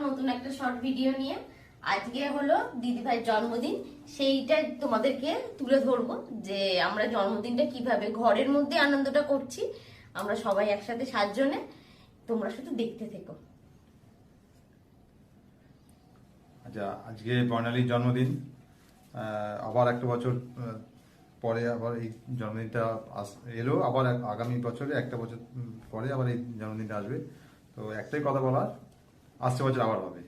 নতুন একটা short video নিয়ে। আজকে হলো দিদিভাইয়ের জন্মদিন, সেইটা তোমাদেরকে তুলে ধরবো যে আমরা জন্মদিনটা কিভাবে ঘরের মধ্যে আনন্দটা করছি। আমরা সবাই একসাথে 7 জনে, তোমরা শুধু দেখতে থেকো। আচ্ছা, আজকে বর্ণালীর জন্মদিন। আবার একটা বছর পরে আবার এই জন্মদিনটা এলো, আবার আগামী বছরে একটা বছর পরে আবার এই জন্মদিনটা আসবে। তো একটাই কথা বলার, আসছে বছর আবার হবে।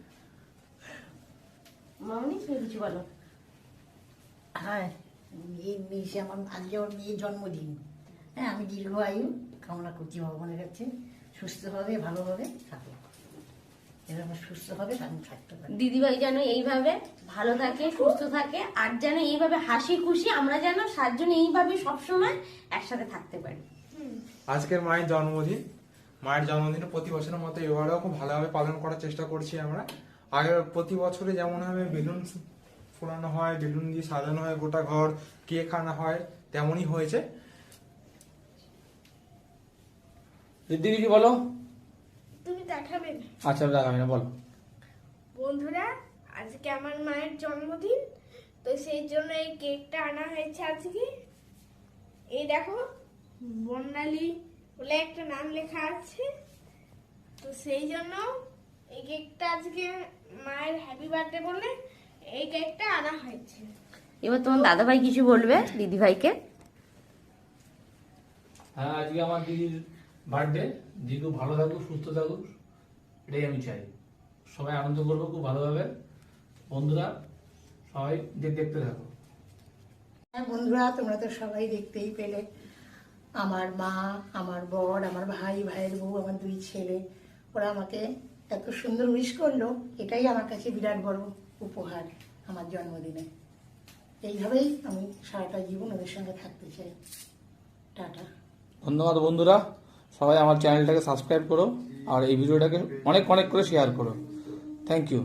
মামনি তুমি কিছু বলো। হ্যাঁ, আমার আজকে ওর মেয়ের জন্মদিন। হ্যাঁ, আমি দীর্ঘ আয়ু কামনা করছি ভগবানের কাছে, সুস্থ হবে, ভালোভাবে থাকে, এরকম সুস্থ হবে, আমি থাকতে পারি। দিদিভাই যেন এইভাবে ভালো থাকে, সুস্থ থাকে, আর যেন এইভাবে হাসি খুশি আমরা যেন 7 জন এইভাবে সবসময় একসাথে থাকতে পারি। আজকের মায়ের জন্মদিন, মায়ের জন্মদিনে প্রতি বছরের মতো এবারেও খুব ভালোভাবে পালন করার চেষ্টা করছি আমরা। আগে প্রতি বছরে যেমনভাবে বেলুন ফোড়ানো হয়, বেলুন দিয়ে সাজানো হয় গোটা ঘর, কেক আনা হয়, তেমনই হয়েছে। দিদি কি বলো? তুমি দেখাবে না? আচ্ছা, দেখাবে না, বলো। বন্ধুরা, আজকে আমার মায়ের জন্মদিন, তো সেই জন্য এই কেকটা আনা হয়েছে আজকে। এই দেখো, বর্ণালী বলে একটা নাম লেখা আছে, তো সেই জন্য এই কেকটা আজকে মায়ের হ্যাপি বার্থডে বলে এই কেকটা আনা হয়েছে। এবার তোমার দাদাভাই কিছু বলবে দিদিভাইকে। হ্যাঁ, আজকে আমার দিদির বার্থডে। দিদি খুব ভালো থাকুক, সুস্থ থাকুক, এটাই আমি চাই। সবাই আনন্দ করবো খুব ভালোভাবে। বন্ধুরা সবাই দেখতে থাকো। হ্যাঁ বন্ধুরা, তোমরা তো সবাই দেখতেই পেলে, আমার মা, আমার বর, আমার ভাই, ভাইয়ের বউ, আমার 2 ছেলে, ওরা আমাকে এত সুন্দর উইশ করলো। এটাই আমার কাছে বিরাট বড় উপহার আমার জন্মদিনে। এইভাবেই আমি সারাটা জীবন ওদের সঙ্গে থাকতে চাই। টাটা। ধন্যবাদ বন্ধুরা, সবাই আমার চ্যানেলটাকে সাবস্ক্রাইব করো আর এই ভিডিওটাকে অনেক অনেক করে শেয়ার করো। Thank you.